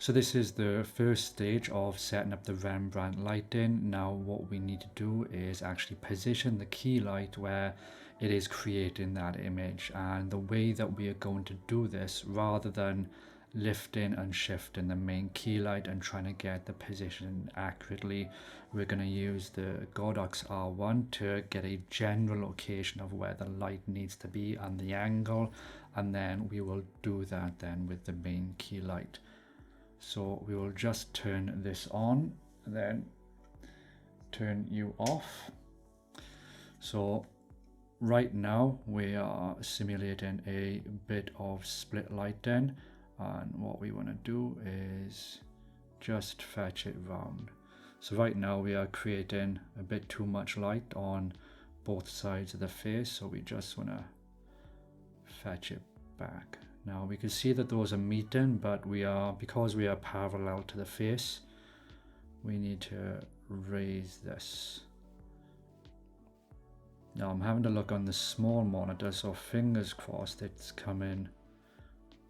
So this is the first stage of setting up the Rembrandt lighting. Now what we need to do is actually position the key light where it is creating that image, and the way that we are going to do this, rather than lifting and shifting the main key light and trying to get the position accurately, we're going to use the Godox R1 to get a general location of where the light needs to be and the angle, and then we will do that then with the main key light. So we will just turn this on, then turn you off. So right now we are simulating a bit of split lighting, and what we want to do is just fetch it round. So right now we are creating a bit too much light on both sides of the face, so we just want to fetch it back. Now we can see that those are meeting, but because we are parallel to the face, we need to raise this. Now I'm having to look on the small monitor, so fingers crossed it's coming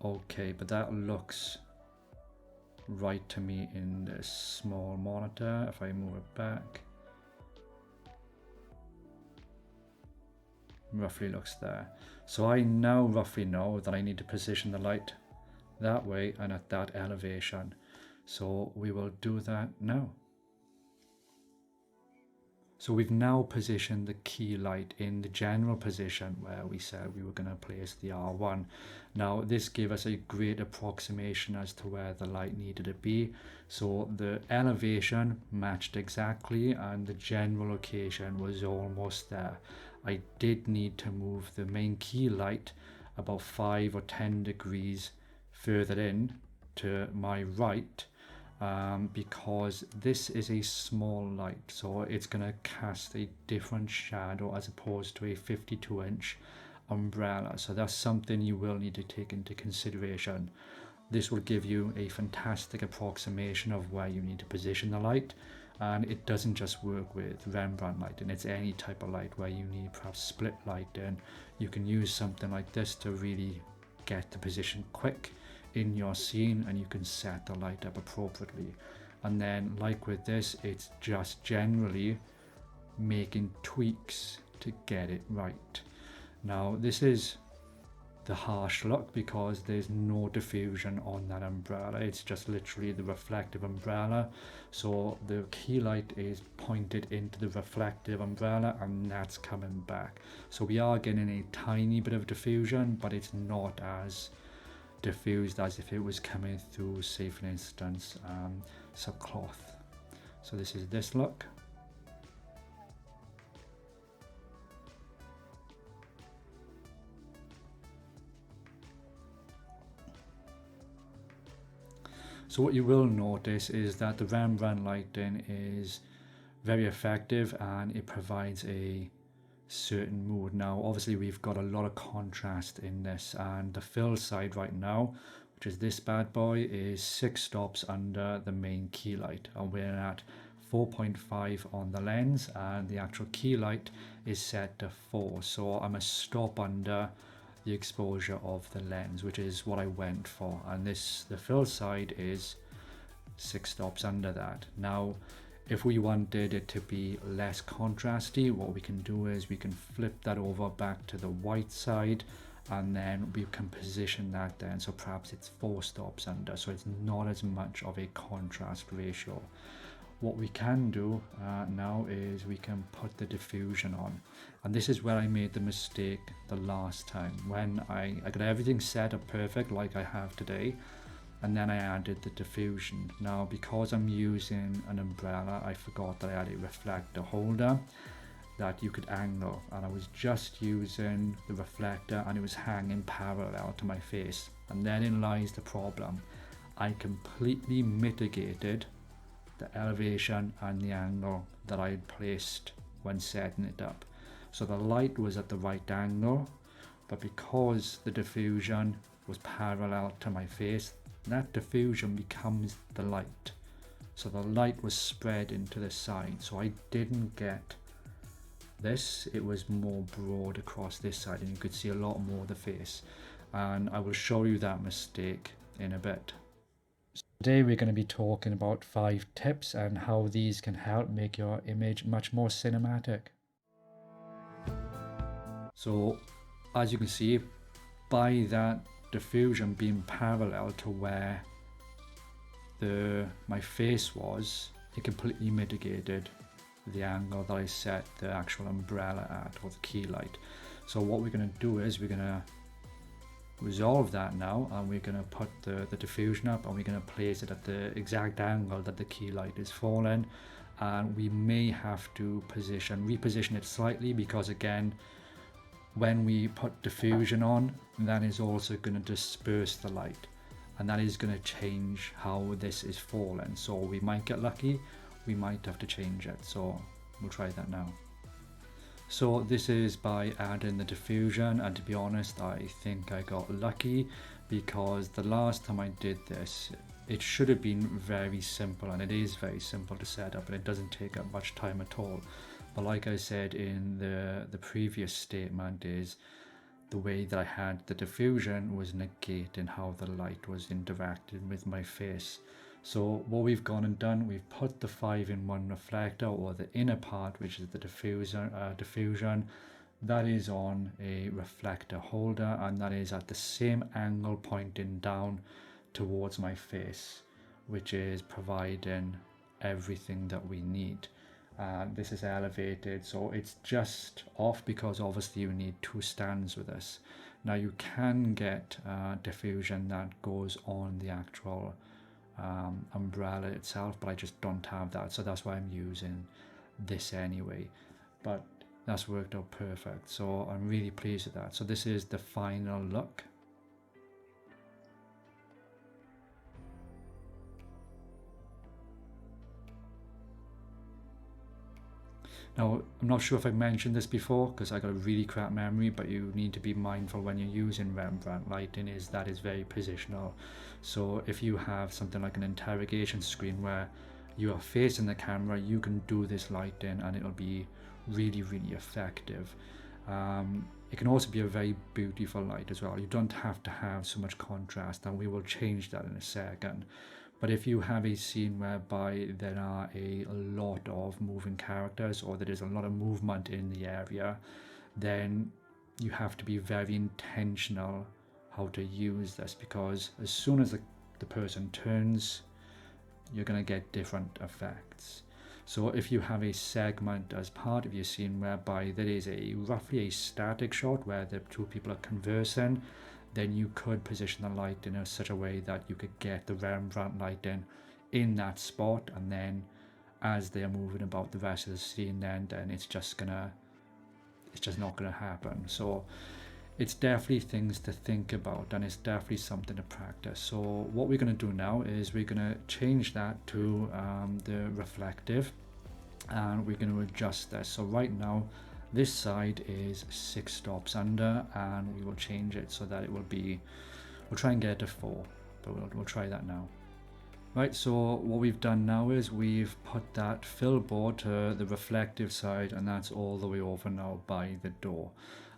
okay, but that looks right to me in this small monitor. If I move it back, roughly looks there. So I now roughly know that I need to position the light that way and at that elevation. So we will do that now. So we've now positioned the key light in the general position where we said we were going to place the R1. Now this gave us a great approximation as to where the light needed to be. So the elevation matched exactly and the general location was almost there. I did need to move the main key light about 5 or 10 degrees further in to my right, because this is a small light, so it's going to cast a different shadow as opposed to a 52-inch umbrella. So that's something you will need to take into consideration. This will give you a fantastic approximation of where you need to position the light, and it doesn't just work with Rembrandt lighting, it's any type of light where you need perhaps split lighting. You can use something like this to really get the position quick in your scene, and you can set the light up appropriately. And then like with this, it's just generally making tweaks to get it right. Now this is the harsh look because there's no diffusion on that umbrella, it's just literally the reflective umbrella. So the key light is pointed into the reflective umbrella and that's coming back. So we are getting a tiny bit of diffusion, but it's not as diffused as if it was coming through, say for instance, some cloth. So this is this look. So what you will notice is that the Rembrandt lighting is very effective and it provides a certain mood. Now obviously we've got a lot of contrast in this, and the fill side right now, which is this bad boy, is 6 stops under the main key light, and we're at 4.5 on the lens, and the actual key light is set to 4, so I'm a stop under the exposure of the lens, which is what I went for, and the fill side is 6 stops under that. Now if we wanted it to be less contrasty, what we can do is we can flip that over back to the white side, and then we can position that then, so perhaps it's 4 stops under, so it's not as much of a contrast ratio. What we can do now is we can put the diffusion on, and this is where I made the mistake the last time when I got everything set up perfect like I have today, and then I added the diffusion. Now because I'm using an umbrella, I forgot that I had a reflector holder that you could angle, and I was just using the reflector and it was hanging parallel to my face, and therein lies the problem. I completely mitigated the elevation and the angle that I had placed when setting it up. So the light was at the right angle, but because the diffusion was parallel to my face, that diffusion becomes the light. So the light was spread into the side, so I didn't get this, it was more broad across this side and you could see a lot more of the face, and I will show you that mistake in a bit. Today we're going to be talking about 5 tips and how these can help make your image much more cinematic. So as you can see, by that diffusion being parallel to where my face was, it completely mitigated the angle that I set the actual umbrella at, or the key light. So what we're going to do is we're going to resolve that now, and we're going to put the diffusion up, and we're going to place it at the exact angle that the key light is falling. And we may have to reposition it slightly, because again, when we put diffusion on, that is also going to disperse the light, and that is going to change how this is falling. So we might get lucky, we might have to change it. So we'll try that now. So this is by adding the diffusion, and to be honest, I think I got lucky, because the last time I did this, it should have been very simple, and it is very simple to set up, and it doesn't take up much time at all. But like I said in the previous statement, is the way that I had the diffusion was negating how the light was interacting with my face. So what we've gone and done, we've put the 5-in-1 reflector, or the inner part, which is the diffusion, that is on a reflector holder, and that is at the same angle pointing down towards my face, which is providing everything that we need. This is elevated, so it's just off, because obviously you need 2 stands with this. Now you can get diffusion that goes on the actual umbrella itself, but I just don't have that, so that's why I'm using this anyway. But that's worked out perfect, so I'm really pleased with that. So this is the final look. Now, I'm not sure if I mentioned this before, because I got a really crap memory, but you need to be mindful when you're using Rembrandt Lighting, is that is very positional. So if you have something like an interrogation screen where you are facing the camera, you can do this lighting and it'll be really, really effective. It can also be a very beautiful light as well. You don't have to have so much contrast, and we will change that in a second. But if you have a scene whereby there are a lot of moving characters, or there is a lot of movement in the area, then you have to be very intentional how to use this, because as soon as the person turns, you're going to get different effects. So if you have a segment as part of your scene whereby there is roughly a static shot where the 2 people are conversing, then you could position the light in such a way that you could get the Rembrandt lighting in that spot, and then as they are moving about the rest of the scene, then it's just not gonna happen. So it's definitely things to think about, and it's definitely something to practice. So what we're going to do now is we're going to change that to the reflective, and we're going to adjust this. So right now this side is 6 stops under, and we will change it so that it will be, we'll try and get it to 4, but we'll try that now. Right, so what we've done now is we've put that fill board to the reflective side, and that's all the way over now by the door,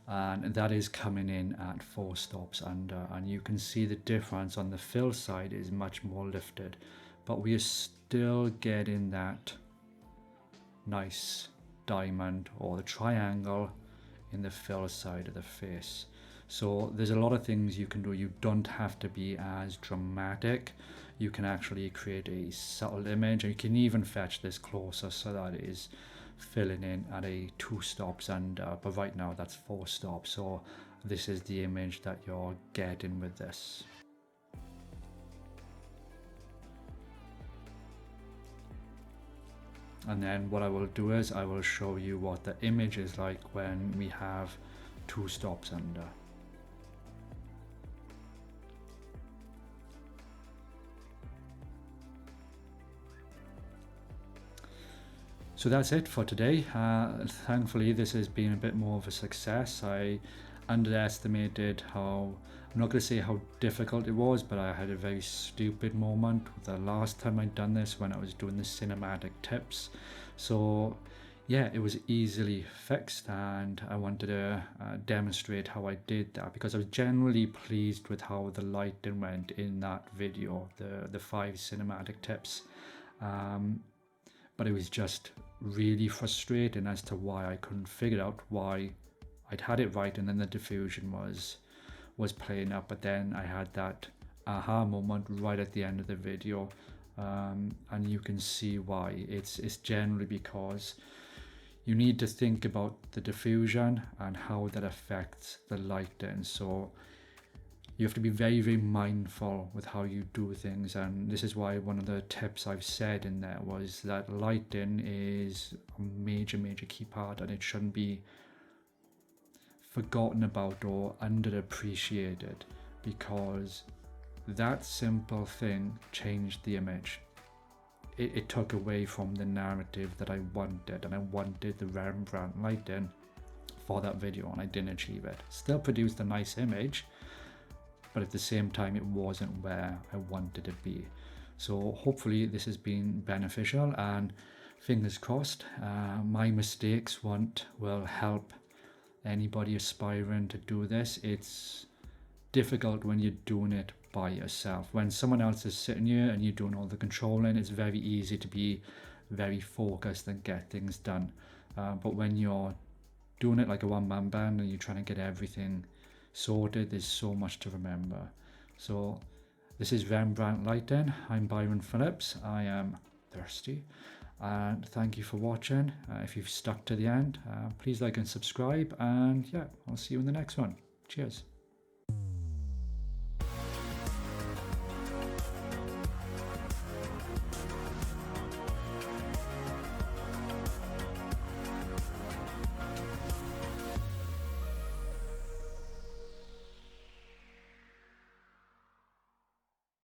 and that is coming in at 4 stops under, and you can see the difference on the fill side is much more lifted, but we are still getting that nice diamond or the triangle in the fill side of the face. So there's a lot of things you can do. You don't have to be as dramatic. You can actually create a subtle image, and you can even fetch this closer so that it is filling in at a 2 stops under, but right now that's 4 stops. So this is the image that you're getting with this. And then what I will do is I will show you what the image is like when we have 2 stops under. So that's it for today. Thankfully this has been a bit more of a success. I underestimated how, I'm not going to say how difficult it was, but I had a very stupid moment the last time I'd done this when I was doing the cinematic tips. So yeah, it was easily fixed, and I wanted to demonstrate how I did that because I was generally pleased with how the lighting went in that video, the 5 cinematic tips. But it was just really frustrating as to why I couldn't figure out why I'd had it right, and then the diffusion was playing up, but then I had that aha moment right at the end of the video, and you can see why. It's generally because you need to think about the diffusion and how that affects the lighting. So you have to be very, very mindful with how you do things, and this is why one of the tips I've said in there was that lighting is a major key part, and it shouldn't be forgotten about or underappreciated, because that simple thing changed the image. It took away from the narrative that I wanted, and I wanted the Rembrandt lighting for that video, and I didn't achieve it. Still produced a nice image, but at the same time it wasn't where I wanted to be. So hopefully this has been beneficial, and fingers crossed my mistakes will help anybody aspiring to do this. It's difficult when you're doing it by yourself. When someone else is sitting here and you're doing all the controlling, it's very easy to be very focused and get things done. But when you're doing it like a one-man band and you're trying to get everything sorted, there's so much to remember. So this is Rembrandt Lighting. I'm Byron Phillips. I am thirsty, and thank you for watching. If you've stuck to the end, please like and subscribe, and yeah, I'll see you in the next one. Cheers.